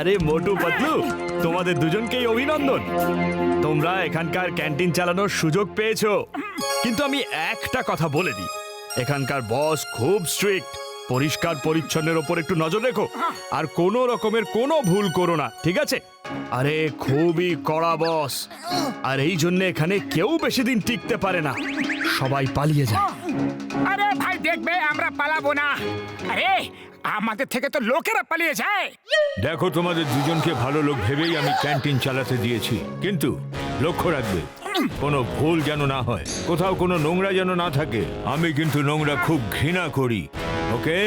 আরে মোটু পাতলু, তোমাদের দুজনকেই অভিনন্দন। তোমরা এখানকার ক্যান্টিন চালানোর সুযোগ পেয়েছো। কিন্তু আমি একটা কথা বলে দিই, এখানকার বস খুব স্ট্রিক্ট। পরিষ্কার পরিচ্ছন্নের ওপর একটু নজর রেখো, আর কোনো রকমের কোনো ভুল করো না, ঠিক আছে? আরে খুবই কড়া বস, আর এই জন্য এখানে কেউ বেশি দিন টিকতে পারে না, সবাই পালিয়ে যায়। আরে ভাই দেখবে আমরা পালাবো না। আরে আমাদের থেকে তো লোকেরা পালিয়ে যায়। দেখো, তোমাদের দুজনকে ভালো লোক ভেবেই আমি ক্যান্টিন চালাতে দিয়েছি, কিন্তু লক্ষ্য রাখবে কোনো ভুল যেন না হয়, কোথাও কোনো নোংরা যেন না থাকে। আমি কিন্তু নোংরা খুব ঘৃণা করি, ওকে?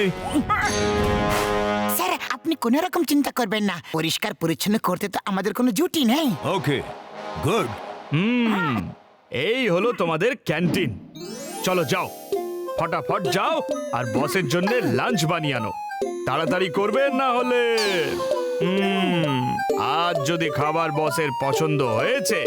স্যার, আপনি কোনো রকম চিন্তা করবেন না, পরিষ্কার পরিচ্ছন্ন করতে তো আমাদের কোনো জুটি নেই। ওকে, গুড। এই হলো তোমাদের ক্যান্টিন। চলো যাও, ফটাফট যাও আর বসের জন্য লাঞ্চ বানিয়ে আনো। তাড়াতাড়ি করবে, না হলে আজ যদি খাবার বসের পছন্দ হয়েছে,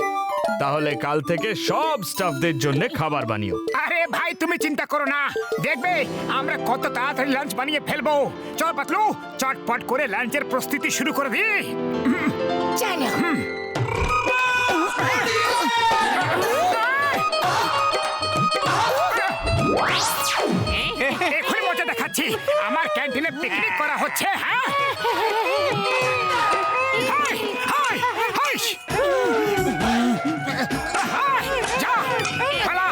তাহলে কাল থেকে সব স্টাফদের জন্য খাবার বানিও। আরে ভাই তুমি চিন্তা করো না, দেখবে আমরা কত তাড়াতাড়ি লাঞ্চ বানিয়ে ফেলবো। চল পাতলু, চটপট করে লাঞ্চের প্রস্তুতি শুরু করে দি। চলো। এখনই মজা দেখাচ্ছি, আমার ক্যান্টিনে পিকনিক করা হচ্ছে। হ্যাঁ, হাই, হাই, হাইস। হাই, যা, পালা।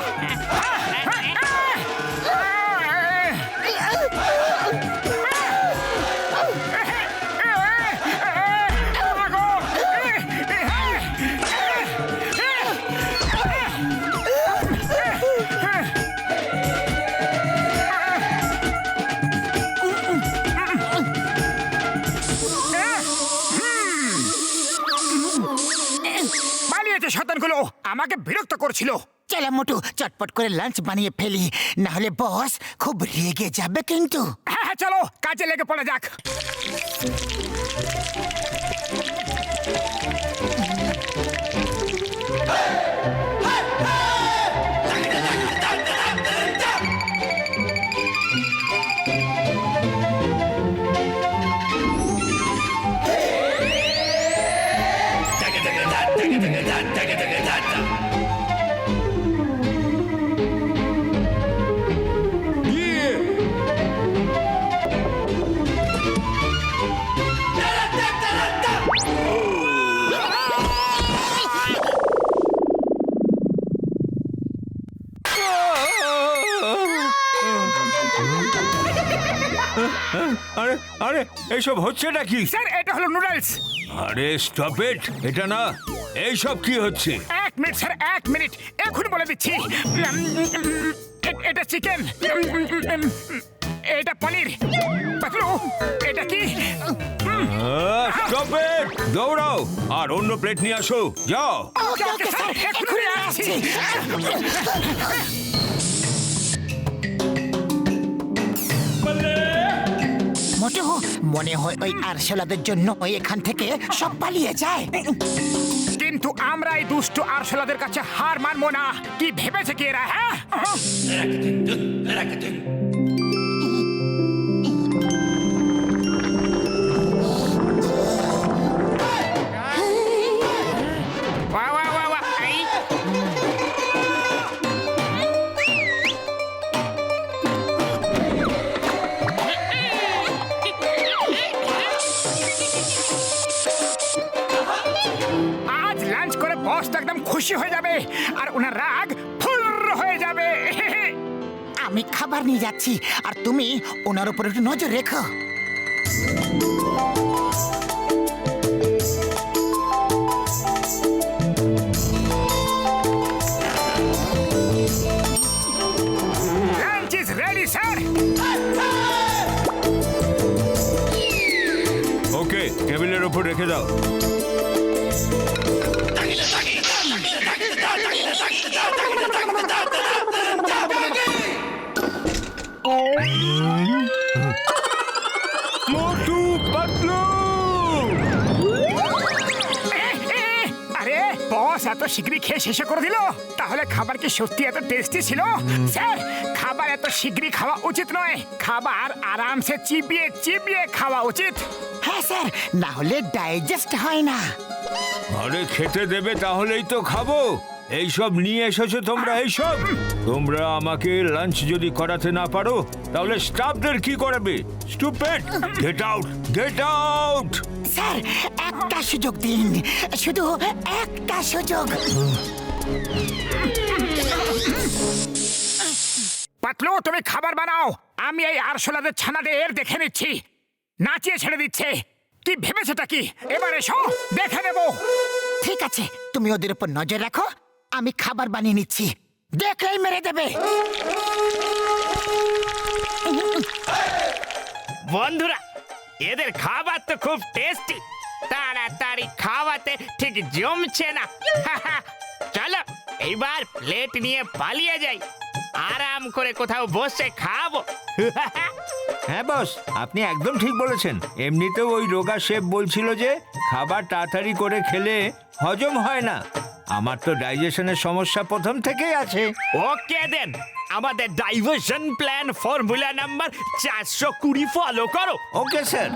পালিয়েছে শয়তানগুলো, আমাকে বিরক্ত করছিল। চলো মোটু, চটপট করে লাঞ্চ বানিয়ে ফেলি, না হলে বস খুব রেগে যাবে কিন্তু। হ্যাঁ হ্যাঁ, চলো কাজে লেগে পড়া যাক। আরে আরে, এইসব হচ্ছেটা কি? স্যার, এটা হলো নুডলস। আরে স্টপ ইট, এটা না। এইসব কি হচ্ছে? এক মিনিট স্যার, এক মিনিট, এখন বলে দিচ্ছি। এটা চিকেন, এটা পনির। পাতলু, এটা কি? স্টপ ইট, দৌড়াও আর অন্য প্লেট নিয়ে আসো, যাও। ওকে ওকে স্যার, এক্ষুনি আসছি। মোটু, মনে হয় ওই আরশোলাদের জন্য ওই এখান থেকে সব পালিয়ে যায়। কিন্তু আমরা এই দুষ্ট আরশোলাদের কাছে হার মানবো না। কি ভেবেছে কি এরা? হ্যাঁ, বাহ, বাহ, বাহ, বাহ, এই। আজ লাঞ্চ করে বস তো একদম খুশি হয়ে যাবে, আর ওনার রাগ ফুল হয়ে যাবে। আমি খাবার নিয়ে যাচ্ছি, আর তুমি ওনার উপর একটু নজর রেখো। Lunch is ready sir. Okay, টেবিলের উপর রেখে দাও। মোটু পাতলু, আরে বস এত শীঘ্রই খেয়ে শেষ করে দিল। তাহলে খাবার কি সত্যি এত টেস্টি ছিল? স্যার, খাবার এত শীঘ্রই খাওয়া উচিত নয়। খাবার আরামসে চিবিয়ে চিবিয়ে খাওয়া উচিত। হ্যাঁ স্যার, না হলে ডাইজেস্ট হয় না। আরে খেতে দেবে তাহলেই তো খাবো। এইসব নিয়ে এসেছো তোমরা? এইসব তোমরা আমাকে লাঞ্চ যদি করাতে না পারো তাহলে স্টাফদের কি করাবে? Stupid! Get out, get out! Sir, একটা সুযোগ দিন, শুধু একটা সুযোগ। পাতলু, তুমি খাবার বানাও। আমি এই আরশোলাদের ছানাদের দেখে নিচ্ছি। নাচিয়ে ছেড়ে দিচ্ছে। কি ভেবেছেটা কি? এবার এসো, দেখে নেব। ঠিক আছে, তুমি ওদের উপর নজর রাখো, আমি খাবার বানিয়ে নিচ্ছি, দেখলেই মেরে দেবে। বন্ধুরা, এদের খাবার তো খুব টেস্টি। তাড়াতাড়ি খাওয়াতে ঠিক জমছে না। চলো এইবার প্লেট নিয়ে পালিয়ে যাই, আরাম করে কোথাও বসে খাবো। হ্যাঁ বস, আপনি একদম ঠিক বলেছেন। এমনিতেও ওই রোগা শেফ বলছিল যে খাবার তাড়াতাড়ি করে খেলে হজম হয় না। আমার তো ডাইজেশনের সমস্যা প্রথম থেকেই আছে। ওকে দেন, আমাদের diversion plan formula number 420 follow করো। Okay sir.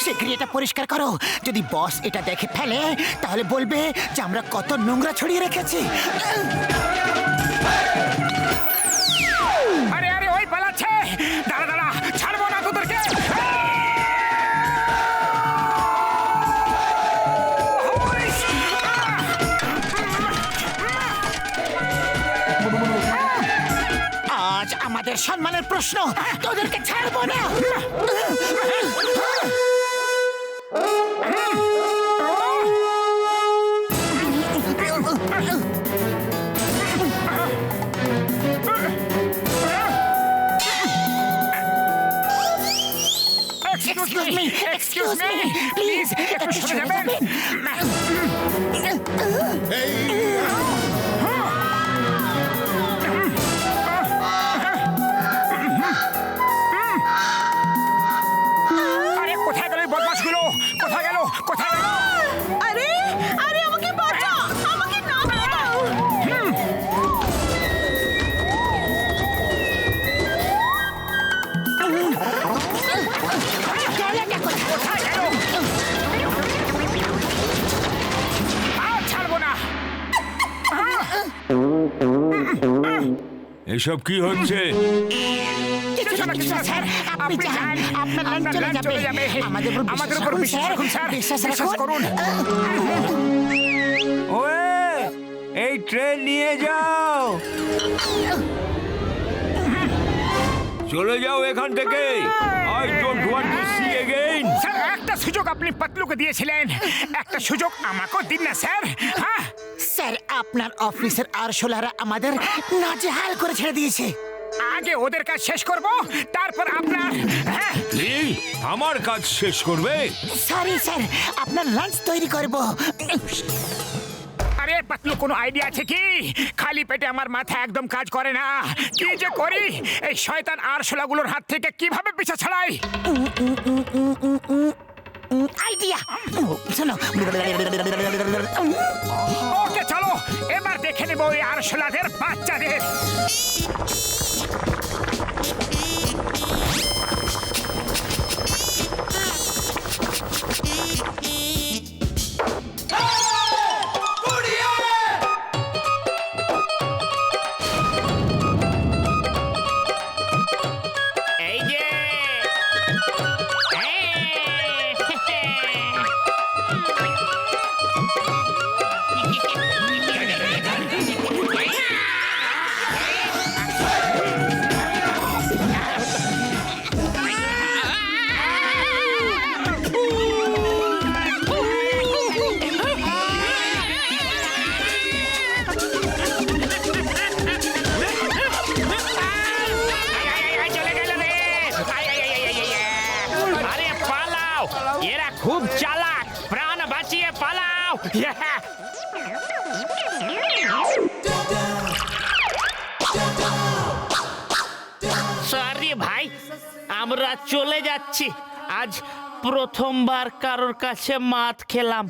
শীঘ্রই এটা পরিষ্কার করো। যদি বস এটা দেখে ফেলে তাহলে বলবে যে আমরা কত নোংরা ছড়িয়ে রেখেছি। আরে আরে, ওই পালাচ্ছে। দাঁড়া দাঁড়া, ছাড়বো না তোদেরকে। আজ আমাদের সম্মানের প্রশ্ন, তোদেরকে ছাড়বো না। Excuse me, excuse me, please, একটু সরে যাবেন। আরে কোথায় গেল এই বদমাশগুলো? কোথায় গেল? কোথায় গেল? আরে আরে, আমাকে বাঁচাও, আমাকে নামিয়ে দাও। কোথায় গেল? আর ছাড়বো না। এসব কি হচ্ছে? কিছু না, কিছু না, স্যার। আপনি যান, আপনার লাঞ্চ চলে যাবে। আমাদের উপর বিশ্বাস রাখুন, স্যার। বিশ্বাস বিশ্বাস করুন। ওয়ে, এই ট্রেন নিয়ে যাও, চলে যাও এখান থেকে। I don't want to see again. Sir, একটা সুযোগ আপনি পাতলুকে দিয়েছিলেন, একটা সুযোগ আমাকেও দিন না স্যার। হ্যাঁ স্যার, আপনার অফিসের আরশোলারা আমাদের নাজেহাল করে ছেড়ে দিয়েছে। আগে ওদের কাজ শেষ করব, তারপর আপনার। হ্যাঁ, কি আমার কাজ শেষ করবে? সরি স্যার, আপনার লাঞ্চ তৈরি করব। আরে পাতলু, কোনো আইডিয়া আছে কি? খালি পেটে আমার মাথা একদম কাজ করে না। কি যে করি, এই শয়তান আরশোলাগুলোর হাত থেকে কিভাবে পিছা ছাড়াই? আইডিয়া, শোনো। ওকে চলো, এবার দেখে নেব এই আরশোলাদের বাচ্চাদের। এই যে চলে গেল রে। আরে পালাও, এরা খুব চালাক, প্রাণ বাঁচিয়ে পালাও। আমরা চলে যাচ্ছি। আজ প্রথমবার কারোর কাছে মাত খেলাম।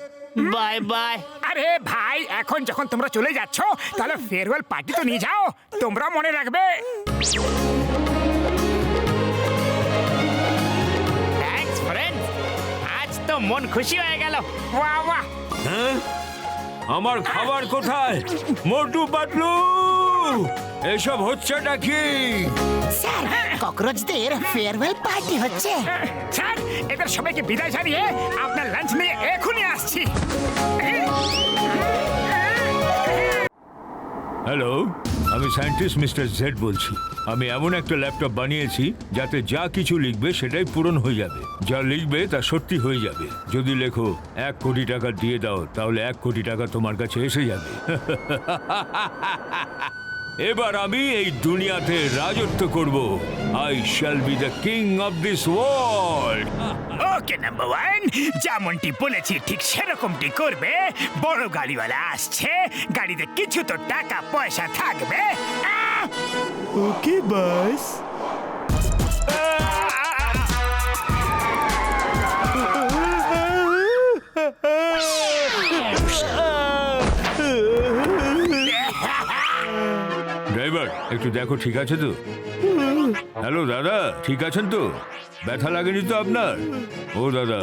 Bye bye. আরে ভাই, এখন যখন তোমরা চলে যাচ্ছ তাহলে ফেয়ারওয়েল পার্টি তো নিয়ে যাও, তোমরা মনে রাখবে। থ্যাঙ্কস ফ্রেন্ড, আজ তো মন খুশি হয়ে গেল। বাহ বাহ। হ্যাঁ, আমার খাবার কোথায়? মোটু পাতলু, এসব হচ্ছেটা কি? স্যার, ককরোচদের ফেয়ারওয়েল পার্টি হচ্ছে। স্যার, এদের সবাইকে বিদায় জানিয়ে আপনার লাঞ্চ নিয়ে এখনই আসছি। হ্যালো, আমি সায়েন্টিস্ট মিস্টার জেড বলছি। আমি এমন একটা ল্যাপটপ বানিয়েছি যাতে যা কিছু লিখবে সেটাই পূরণ হয়ে যাবে। যা লিখবে তা সত্যি হয়ে যাবে। যদি লেখো 1 কোটি টাকা দিয়ে দাও, তাহলে 1 কোটি টাকা তোমার কাছে এসে যাবে। এবার আমি এই দুনিয়াতে রাজত্ব করব। I shall be the king of this world. Okay number 1, যেমনটি বলেছি ঠিক সেরকমটি করবে। বড় গাড়িওয়ালা আসছে, গাড়িতে কিছু তো টাকা পয়সা থাকবে। ওকে বাস। ড্রাইভার, একটু দেখো ঠিক আছে তো? হ্যালো দাদা, ঠিক আছেন তো? ব্যথা লাগেনি তো আপনার? ও দাদা,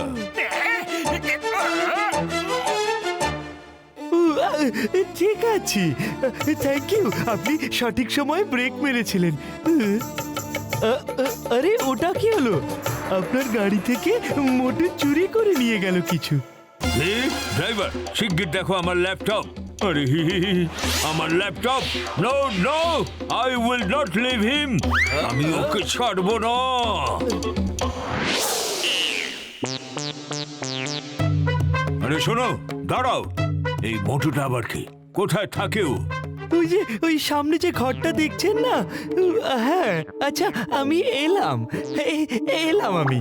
ঠিক আছে, থ্যাংক ইউ। আপনি সঠিক সময়ে ব্রেক মেরেছিলেন। আরে ওটা কি হলো? আপনার গাড়ি থেকে মোটর চুরি করে নিয়ে গেল কিছু। ড্রাইভার শিগগির দেখো আমার ল্যাপটপ। আরে আমার laptop. No no, I will not leave him. আমি ওকে ছাড়বো না। আরে শোনো, দাঁড়াও। এই মোটুটা আবার কি? কোথায় থাকে ও? ওই যে ওই সামনে যে ঘরটা দেখছেন না, হ্যাঁ। আচ্ছা, আমি এলাম আমি।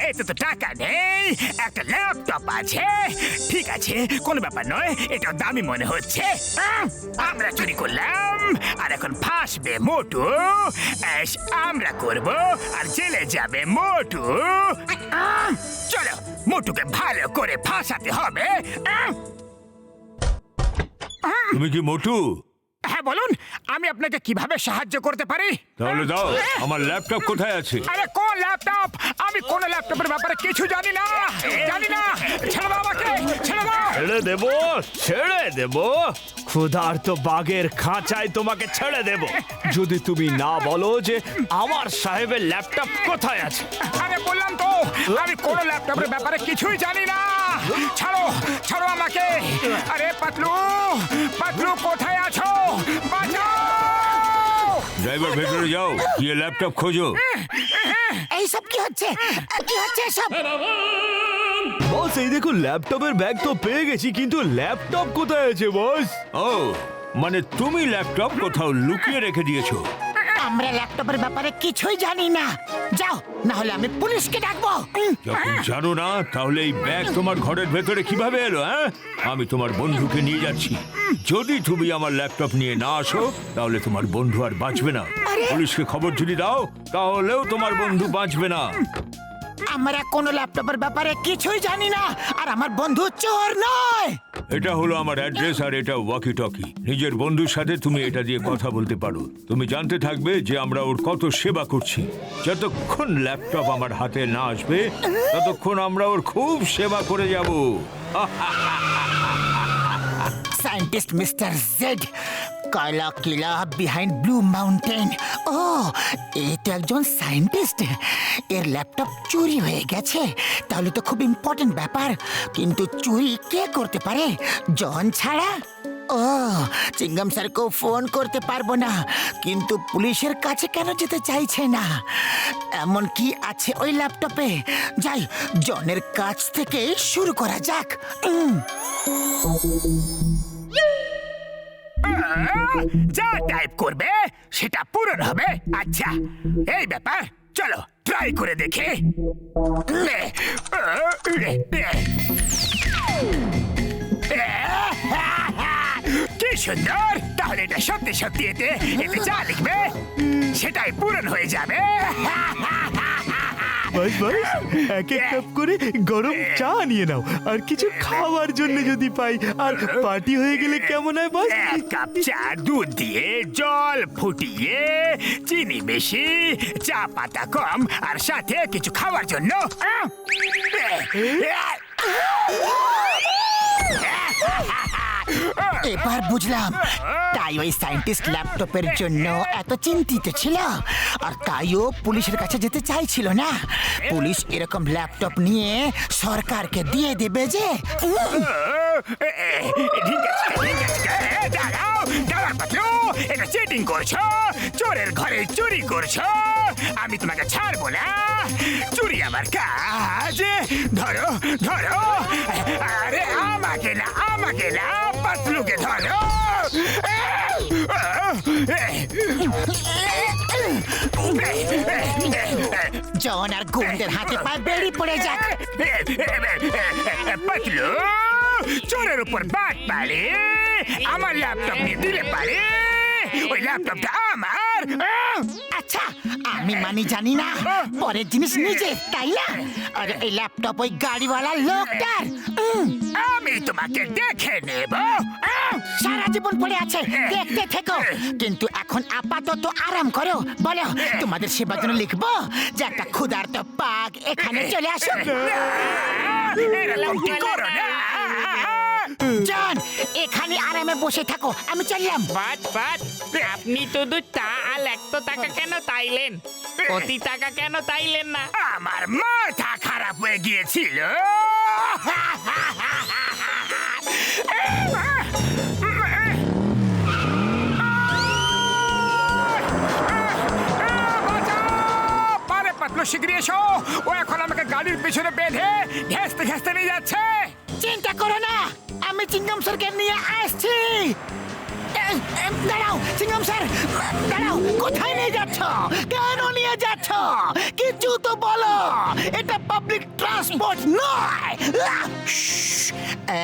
এতে তো টাকা নেই, একটা ল্যাপটপ আছে। ঠিক আছে, কোনো ব্যাপার নয়, এটা দামি মনে হচ্ছে। আমরা চুরি করলাম আর এখন ফাঁসবে মোটু। এস আমরা করব আর জেলে যাবে মোটু। চলো, মোটুকে ভালো করে ফাঁসাতে হবে। তুমি কি মোটু? হ্যাঁ বলুন, আমি আপনাকে কিভাবে সাহায্য করতে পারি? তাহলে দাও, আমার ল্যাপটপ কোথায় আছে? আরে কোন ল্যাপটপ? আমি কোন ল্যাপটপের ব্যাপারে কিছু জানি না। ছেড়ে দাও আমাকে, ছেড়ে দাও। ছেড়ে দেব? ক্ষুধার্ত বাঘের খাঁচায় তোমাকে ছেড়ে দেব যদি তুমি না বলো যে আমার সাহেবের ল্যাপটপ কোথায় আছে। আরে বললাম তো, আমি কোন ল্যাপটপের ব্যাপারে কিছুই জানি না। ছাড়ো, ছাড়ো আমাকে। আরে পাতলু, পাতলু কোথায় আছো? বাঁচাও! ড্রাইভার ভেতরে যাও, গিয়ে ল্যাপটপ খোঁজো। এইসব কি হচ্ছে? কি হচ্ছে এসব? বস, এই দেখো, ল্যাপটপের ব্যাগ তো পেয়ে গেছি, কিন্তু ল্যাপটপ কোথায় আছে বস? ও, মানে তুমি ল্যাপটপ কোথাও লুকিয়ে রেখে দিয়েছো? আমরা ল্যাপটপের ব্যাপারে কিছুই জানি না। যাও, না হলে আমি পুলিশকে ডাকবো। যখন জানো না, তাহলে এই ব্যাগ তোমার ঘরের ভেতরে কিভাবে এলো? হ্যাঁ, আমি তোমার বন্ধুকে নিয়ে যাচ্ছি। যদি তুমি আমার ল্যাপটপ নিয়ে না আসো, তাহলে তোমার বন্ধু আর বাঁচবে না। পুলিশকে খবর যদি দাও, তাহলেও তোমার বন্ধু বাঁচবে না। আমরা কোনো ল্যাপটপের ব্যাপারে কিছুই জানি না, আর আমার বন্ধু চোর নয়। এটা হলো আমার অ্যাড্রেস, আর এটা ওয়াকি টকি। নিজের বন্ধুর সাথে তুমি এটা দিয়ে কথা বলতে পারো। তুমি জানতে থাকবে যে আমরা ওর কত সেবা করছি। যতক্ষণ ল্যাপটপ আমার হাতে না আসবে, ততক্ষণ আমরা ওর খুব সেবা করে যাব। সায়েন্টিস্ট মিস্টার জেড, কয়লা কিলা বিহাইন্ড ব্লু মাউন্টেন। ও, এই তো একজন সায়েন্টিস্ট। এর ল্যাপটপ চুরি হয়ে গেছে, তাহলে তো খুব ইম্পর্টেন্ট ব্যাপার। কিন্তু চুরি কে করতে পারে? জন ছাড়া? ও, চিঙ্গাম স্যারকেও ফোন করতে পারবো না, কিন্তু পুলিশের কাছে কেন যেতে চাইছে না? এমন কি আছে ওই ল্যাপটপে? যাই, জনের কাছ থেকে শুরু করা যাক। যা টাইপ করবে সেটা পূরণ হবে। আচ্ছা, এই ব্যাপার, চলো ট্রাই করে দেখে। সুন্দর, তাহলে এটা সত্যি সত্যি এতে এতে যা লিখবে সেটাই পূরণ হয়ে যাবে। বাস বাস, এক এক কাপ করে গরম চা নিয়ে নাও, আর কিছু খাওয়ার জন্য যদি পাই, আর পার্টি হয়ে গেলে কেমন হয় বাস? এক কাপ চা দুধ দিয়ে জল ফুটিয়ে চিনি বেশি, চা পাতা কম, আর সাথে কিছু খাওয়ার জন্য। এবার বুঝলাম তাই ওই সায়েন্টিস্ট ল্যাপটপের জন্য এত চিন্তিত ছিল, আর তাইও পুলিশের কাছে যেতে চাইছিল না। পুলিশ এরকম ল্যাপটপ নিয়ে সরকারকে দিয়ে দেবে যে। ঠিক আছে, ঠিক আছে, দাঁড়াও দাঁড়াও পাতলু, এটা চিটিং করছো, চোরের ঘরে চুরি করছো, আমি তোমাকে ছাড়বো না। চুরি আমার কাজ, ধরো ধরো। আরে আমাকে না, আমাকে না, পাতলুকে ধরো। জন আর গুন্ডের হাতে পায়ে বেরিয়ে পড়ে যাক। পাতলু চোরের উপর বাট পারে, আমার ল্যাপটপ নিয়ে দিলে পারে, ওই ল্যাপটপটা আমার। আচ্ছা, আমি মানি জানি না, পরের জিনিস নিজে, তাই না? আর এই ল্যাপটপ ওই গাড়িওয়ালা লোকটার। আমি তোমাকে দেখে নেব। সারা জীবন পড়ে আছে, দেখতে থেকো। কিন্তু এখন আপাতত আরাম করো। বলো, তোমাদের সেবার জন্য লিখবো যে একটা ক্ষুধার্ত পাক এখানে চলে আসুক। এরকম কি করো না। জন, এখানে আরামে বসে থাকো, আমি চললাম। বাট আপনি শুধু চা আর 100 টাকা কেন তাইলেন? কোটি টাকা কেন তাইলেন না? আমার মাথা খারাপ হয়ে গিয়েছিল। পারে পাতলু, শিগগিরি এসো, ও এখন আমাকে গাড়ির পিছনে বেঁধে ঘেঁষতে ঘেঁষতে নিয়ে যাচ্ছে। চিন্তা করো না, আমি চিংগাম স্যারকে নিয়ে আসছি। দাঁড়াও চিংগাম স্যার, দাঁড়াও, কোথায় নিয়ে যাচ্ছ? কেন নিয়ে যাচ্ছ? কিছু তো বলো, এটা পাবলিক ট্রান্সপোর্ট নয়।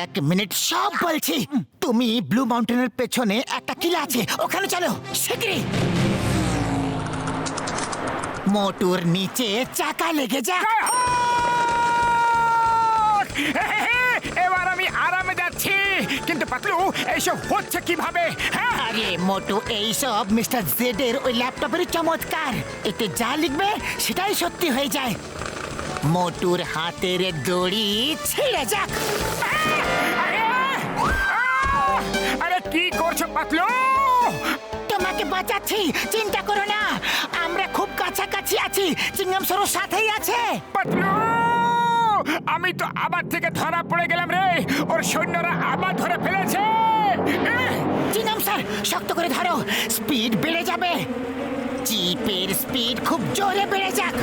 এক মিনিট, সব বলছি। তুমি ব্লু মাউন্টেনের পেছনে একটা কিলা আছে, ওখানে চলো শিগগিরই। মোটর নিচে চাকা লেগে যাক। এবার আমি আরামে যাচ্ছি, কিন্তু পাতলু এইসব হচ্ছে কিভাবে? আরে মোটু, এইসব মিস্টার জেড এর ওই ল্যাপটপের চমৎকার। এতে যা লিখবে সেটাই সত্যি হয়ে যায়। মোটুর হাতের দড়ি ছিঁড়ে যাক। আরে কি করছো পাতলু? তোমাকে বাঁচাচ্ছি, চিন্তা করো না। আমরা খুব কাছাকাছি আছি, চিংগাম সরোর সাথেই আছে। পাতলু, আমি তো আবার থেকে ধরা পড়ে গেলাম রে, ওর সৈন্যরা আবার ধরে ফেলেছে। চিংগাম স্যার, শক্ত করে ধরো, স্পিড বেড়ে যাবে। জিপের স্পিড খুব জোরে বেড়ে যাক।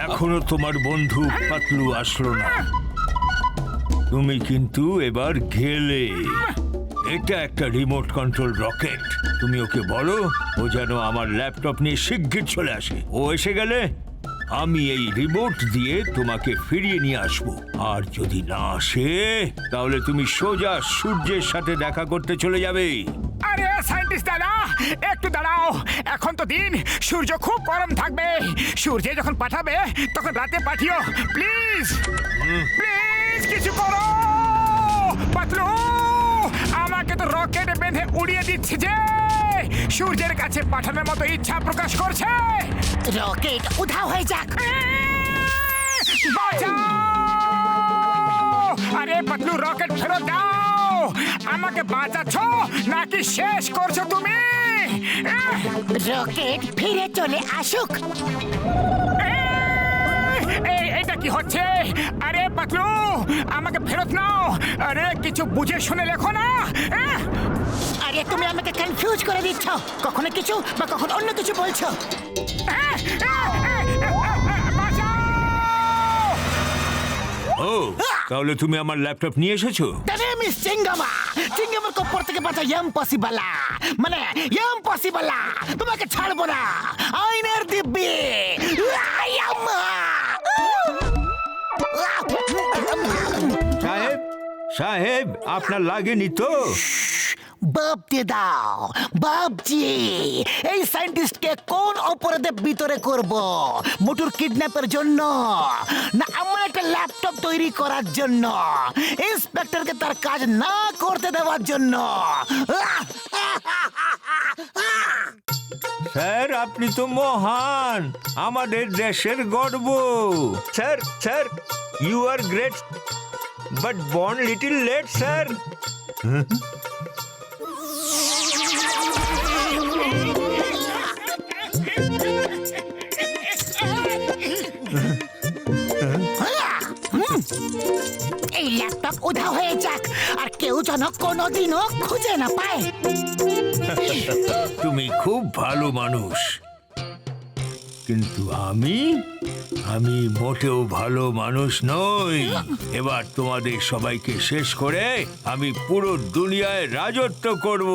এখনো তোমার বন্ধু পাতলু আসলো না, তুমি কিন্তু এবার গেলে। এটা একটা রিমোট কন্ট্রোল রকেট, তুমি ওকে বলো ও যেন আমার ল্যাপটপ নিয়ে শিগগির চলে আসে। ও এসে গেলে আমি এই রিমোট দিয়ে তোমাকে ফিরিয়ে নিয়ে আসবো, আর যদি না আসে তাহলে তুমি সোজা সূর্যের সাথে দেখা করতে চলে যাবে। আরে সায়েন্টিস্ট দাদা, একটু দাঁড়াও, এখন তো দিন, সূর্য খুব গরম থাকবে। সূর্যে যখন পাঠাবে তখন রাতে পাঠিও, প্লিজ প্লিজ, কিছু করো। পাতলু আমাকে তো রকেটে বেঁধে উড়িয়ে দিচ্ছে যে, সূর্যের কাছে পাঠানোর মতো ইচ্ছা প্রকাশ করছে। রকেট উধাও হয়ে যাক। বাঁচাও! আরে পাতলু, রকেট ফেরত দাও। আমাকে বাঁচাচ্ছ নাকি শেষ করছো তুমি? রকেট ফিরে চলে আসুক। এটা কি হচ্ছে? আরে পাতলু, আমাকে ফেরত নাও। আরে কিছু বুঝে শুনে লেখো না। আরে তুমি আমাকে কনফিউজ করে দিচ্ছ, কখনো কিছু বা কখনো অন্য কিছু বলছো। বাঁচাও! ও তাহলে তুমি আমার ল্যাপটপ নিয়ে এসেছো? The name is চিঙ্গামা। চিঙ্গামার কপর থেকে বাঁচা ইম্পসিবল, মানে ইম্পসিবল। তোমাকে ছাড়বো না, আইনের দিব্যি। আয়াম্মা! সাহেব সাহেব আপনার লাগেনি তো? বাপ দিয়ে দাও বাপজি। এই সায়েন্টিস্টকে কোন অপরাধে ভিতরে করব? মোটর কিডন্যাপের জন্য, না আমার একটা ল্যাপটপ তৈরি করার জন্য, ইন্সপেক্টরকে তার কাজ না করতে দেওয়ার জন্য? স্যার আপনি তো মহান, আমাদের দেশের গর্ব। Sir sir you are great but born little late sir. এই ল্যাপটপ উধাও হয়ে যাক, আর কেউ যেন কোনোদিনও খুঁজে না পায়। তুমি খুব ভালো মানুষ, কিন্তু আমি মোটেও ভালো মানুষ নই। এবার তোমাদের সবাইকে শেষ করে আমি পুরো দুনিয়ায় রাজত্ব করব।